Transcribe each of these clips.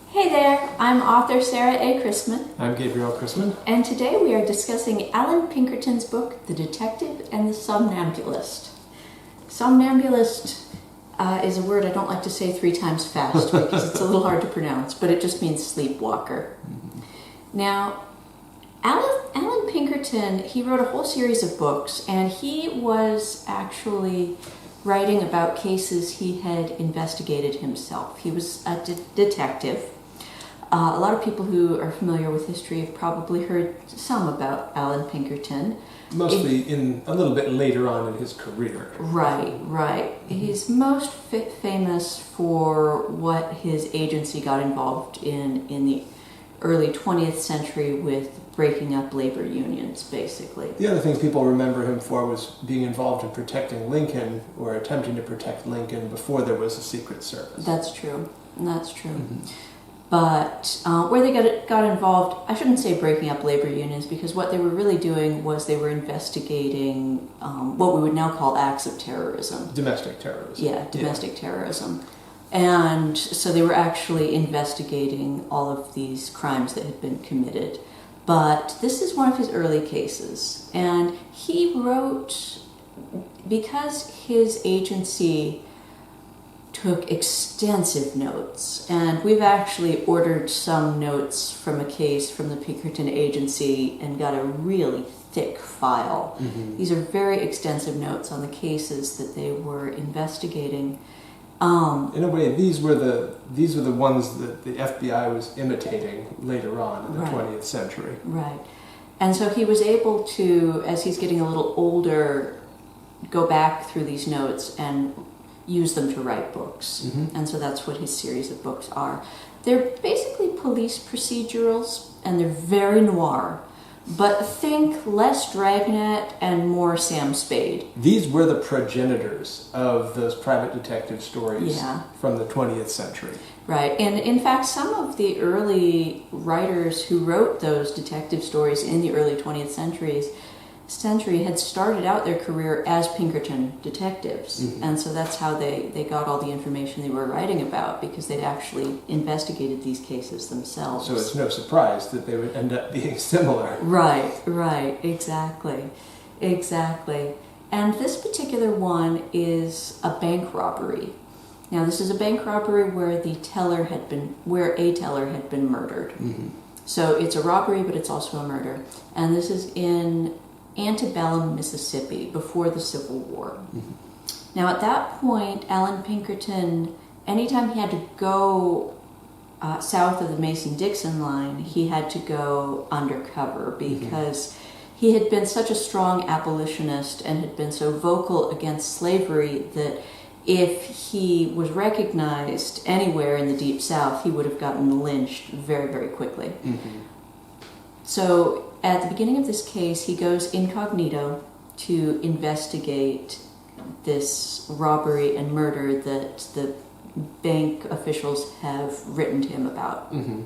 Hey there, I'm author Sarah A. Chrisman. I'm Gabriel Chrisman. And today we are discussing Allan Pinkerton's book, The Detective and the Somnambulist. Somnambulist is a word I don't like to say 3 times fast because it's a little hard to pronounce, but it just means sleepwalker. Mm-hmm. Now, Allan Pinkerton, he wrote a whole series of books, and he was actually writing about cases he had investigated himself. He was a detective. A lot of people who are familiar with history have probably heard some about Allan Pinkerton. Mostly in a little bit later on in his career. Right. Mm-hmm. He's most famous for what his agency got involved in the early 20th century with breaking up labor unions, basically. The other thing people remember him for was being involved in protecting Lincoln, or attempting to protect Lincoln before there was a Secret Service. That's true. Mm-hmm. But where they got involved, I shouldn't say breaking up labor unions, because what they were really doing was they were investigating what we would now call acts of terrorism. Domestic terrorism. Yeah, domestic terrorism. And so they were actually investigating all of these crimes that had been committed. But this is one of his early cases. And he wrote, because his agency took extensive notes, and we've actually ordered some notes from a case from the Pinkerton agency and got a really thick file. Mm-hmm. These are very extensive notes on the cases that they were investigating. In a way, these were the ones that the FBI was imitating later on in the 20th century. Right. And so he was able to, as he's getting a little older, go back through these notes and use them to write books. Mm-hmm. And so that's what his series of books are. They're basically police procedurals, and they're very noir. But think less Dragnet and more Sam Spade. These were the progenitors of those private detective stories from the 20th century. Right. And in fact, some of the early writers who wrote those detective stories in the early 20th century had started out their career as Pinkerton detectives. Mm-hmm. And so that's how they got all the information they were writing about, because they'd actually investigated these cases themselves. So it's no surprise that they would end up being similar. Right, exactly. And this particular one is a bank robbery. Now, this is a bank robbery where a teller had been murdered. Mm-hmm. So it's a robbery, but it's also a murder. And this is in antebellum Mississippi, before the Civil War. Mm-hmm. Now, at that point, Allan Pinkerton, anytime he had to go south of the Mason-Dixon line, he had to go undercover, because he had been such a strong abolitionist and had been so vocal against slavery that if he was recognized anywhere in the Deep South, he would have gotten lynched very, very quickly. Mm-hmm. So at the beginning of this case, he goes incognito to investigate this robbery and murder that the bank officials have written to him about. Mm-hmm.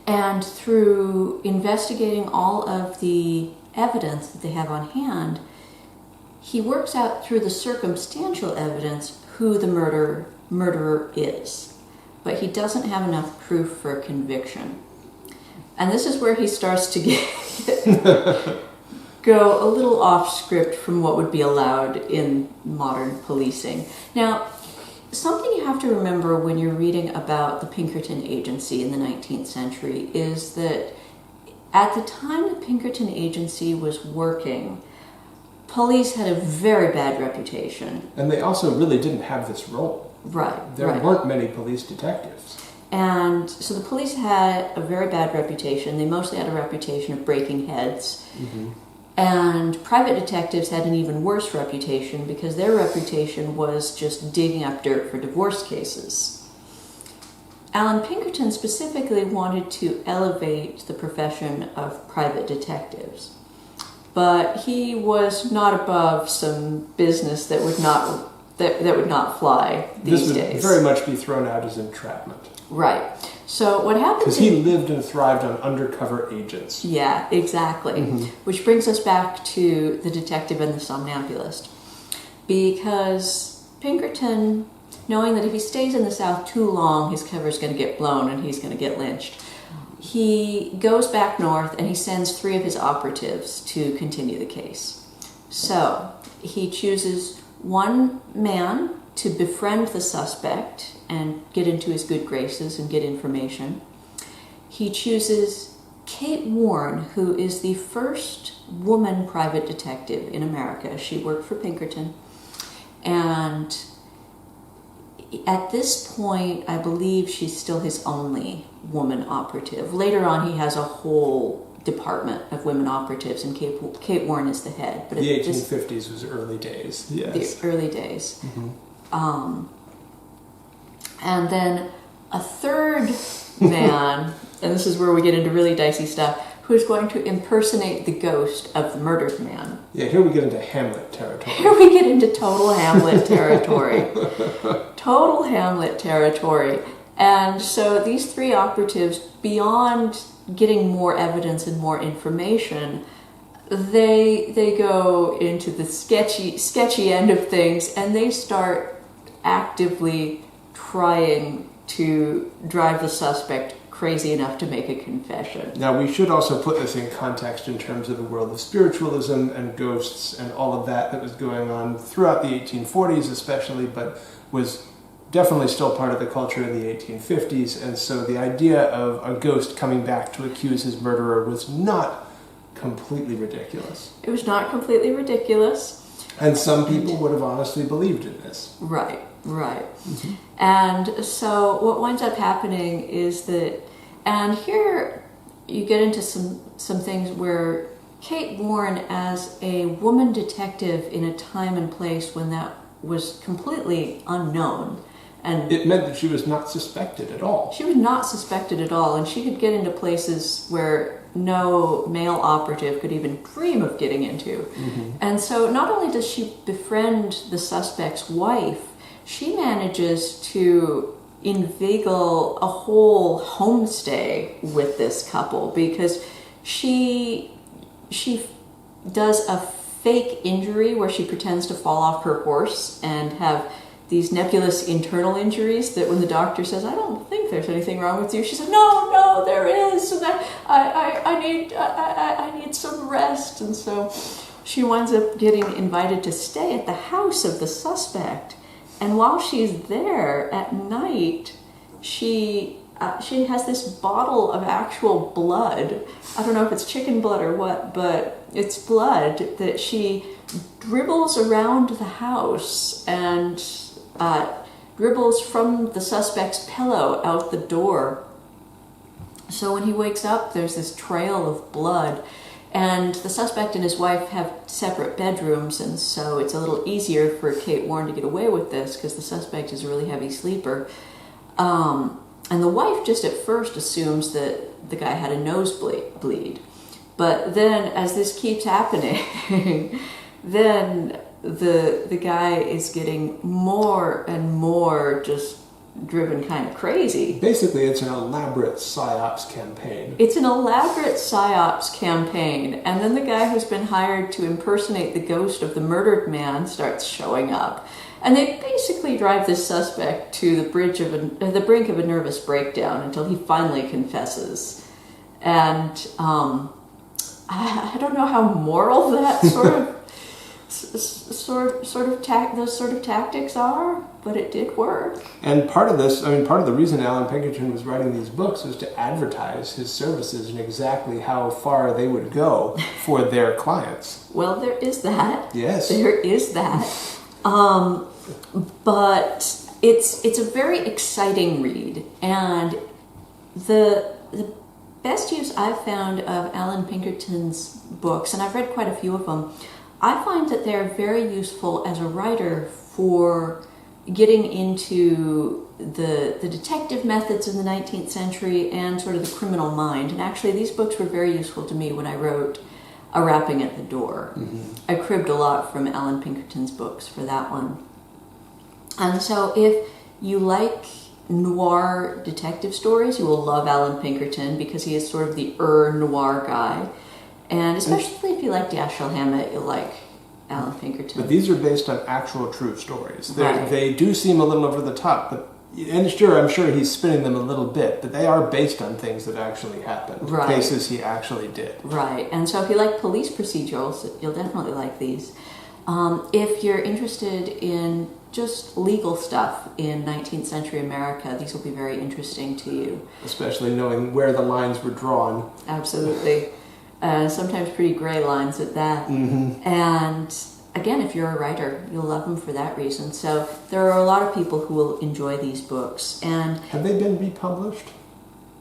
And through investigating all of the evidence that they have on hand, he works out through the circumstantial evidence who the murderer is. But he doesn't have enough proof for a conviction. And this is where he starts to go a little off script from what would be allowed in modern policing. Now, something you have to remember when you're reading about the Pinkerton Agency in the 19th century is that at the time the Pinkerton Agency was working, police had a very bad reputation. And they also really didn't have this role. Right. There weren't many police detectives. And so the police had a very bad reputation. They mostly had a reputation of breaking heads. Mm-hmm. And private detectives had an even worse reputation, because their reputation was just digging up dirt for divorce cases. Allan Pinkerton specifically wanted to elevate the profession of private detectives. But he was not above some business that would not fly these days. This would very much be thrown out as entrapment. Right. So what happens? Because he lived and thrived on undercover agents. Yeah, exactly. Which brings us back to the detective and the somnambulist, because Pinkerton, knowing that if he stays in the South too long, his cover's going to get blown and he's going to get lynched, he goes back north and he sends 3 of his operatives to continue the case. So he chooses one man to befriend the suspect and get into his good graces and get information. He chooses Kate Warren, who is the first woman private detective in America. She worked for Pinkerton. And at this point, I believe she's still his only woman operative. Later on, he has a whole department of women operatives, and Kate Warren is the head. But the 1850s was early days. Yes. The early days. And then a third man, and this is where we get into really dicey stuff, who's going to impersonate the ghost of the murdered man. Yeah, here we get into Hamlet territory. Here we get into total Hamlet territory. Total Hamlet territory. And so these 3 operatives, beyond getting more evidence and more information, they go into the sketchy end of things, and they start actively trying to drive the suspect crazy enough to make a confession. Now, we should also put this in context in terms of the world of spiritualism and ghosts and all of that was going on throughout the 1840s especially, but was definitely still part of the culture in the 1850s, and so the idea of a ghost coming back to accuse his murderer was not completely ridiculous. It was not completely ridiculous. And some people would have honestly believed in this. Right. And so what winds up happening is that, and here you get into some things where Kate Warren, as a woman detective in a time and place when that was completely unknown, and it meant that she was not suspected at all. She was not suspected at all, and she could get into places where no male operative could even dream of getting into. And so not only does she befriend the suspect's wife, she manages to inveigle a whole homestay with this couple, because she does a fake injury where she pretends to fall off her horse and have these nebulous internal injuries that when the doctor says, "I don't think there's anything wrong with you," she says, no, there is, and I need some rest. And so she winds up getting invited to stay at the house of the suspect. And while she's there at night, she has this bottle of actual blood. I don't know if it's chicken blood or what, but it's blood that she dribbles around the house and dribbles from the suspect's pillow out the door. So when he wakes up, there's this trail of blood. And the suspect and his wife have separate bedrooms, and so it's a little easier for Kate Warren to get away with this because the suspect is a really heavy sleeper. And the wife just at first assumes that the guy had a nosebleed. But then as this keeps happening, then the guy is getting more and more just driven kind of crazy. Basically, it's an elaborate psyops campaign. It's an elaborate psyops campaign, and then the guy who's been hired to impersonate the ghost of the murdered man starts showing up, and they basically drive this suspect to the brink of a nervous breakdown until he finally confesses. And I don't know how moral that those sort of tactics are, but it did work. And part of the reason Allan Pinkerton was writing these books was to advertise his services and exactly how far they would go for their clients. Well, there is that. Yes. There is that. But it's a very exciting read, and the best use I've found of Allan Pinkerton's books, and I've read quite a few of them, I find that they're very useful as a writer for getting into the detective methods in the 19th century and sort of the criminal mind. And actually, these books were very useful to me when I wrote A Rapping at the Door. I cribbed a lot from Allan Pinkerton's books for that one. And so if you like noir detective stories, you will love Allan Pinkerton because he is sort of the noir guy. And especially if you like Dashiell Hammett, you'll like Allan Pinkerton. But these are based on actual true stories. Right. They do seem a little over the top, and sure, I'm sure he's spinning them a little bit, but they are based on things that actually happened, right. cases he actually did. Right, and so if you like police procedurals, you'll definitely like these. If you're interested in just legal stuff in 19th century America, these will be very interesting to you. Especially knowing where the lines were drawn. Absolutely. Sometimes pretty gray lines at that. Mm-hmm. And again, if you're a writer, you'll love them for that reason. So there are a lot of people who will enjoy these books. And have they been republished?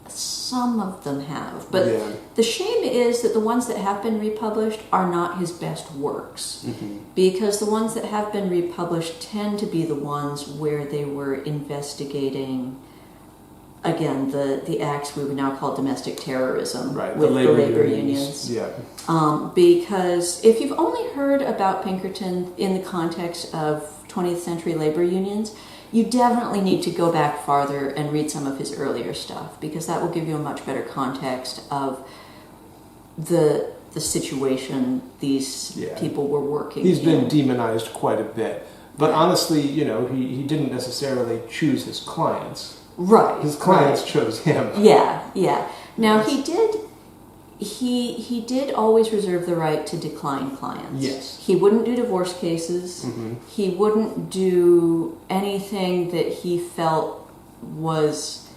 Some of them have. But yeah. The shame is that the ones that have been republished are not his best works. Mm-hmm. Because the ones that have been republished tend to be the ones where they were investigating, again, the acts we would now call domestic terrorism, right. with the labor unions. Yeah. Because if you've only heard about Pinkerton in the context of 20th century labor unions, you definitely need to go back farther and read some of his earlier stuff, because that will give you a much better context of the situation these people were working He's been in. demonized quite a bit. But honestly, he didn't necessarily choose his clients. Right. His clients chose him. Yeah, yeah. Now he did always reserve the right to decline clients. Yes. He wouldn't do divorce cases. Mm-hmm. He wouldn't do anything that he felt was,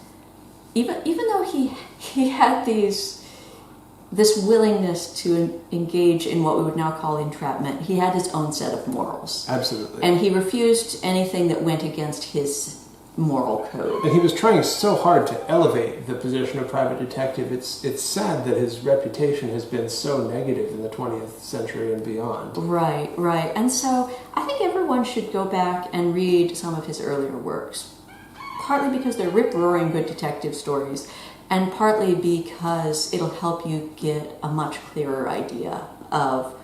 even though he had this willingness to engage in what we would now call entrapment, he had his own set of morals. Absolutely. And he refused anything that went against his moral code. And he was trying so hard to elevate the position of private detective. It's sad that his reputation has been so negative in the 20th century and beyond. Right, right. And so I think everyone should go back and read some of his earlier works. Partly because they're rip-roaring good detective stories, and partly because it'll help you get a much clearer idea of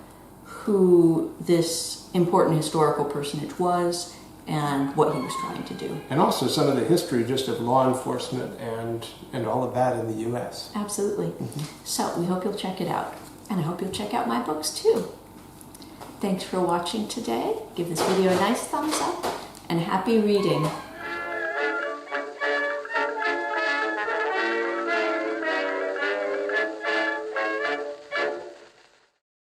who this important historical personage was and what he was trying to do. And also some of the history just of law enforcement and all of that in the U.S. Absolutely. Mm-hmm. So we hope you'll check it out. And I hope you'll check out my books too. Thanks for watching today. Give this video a nice thumbs up and happy reading.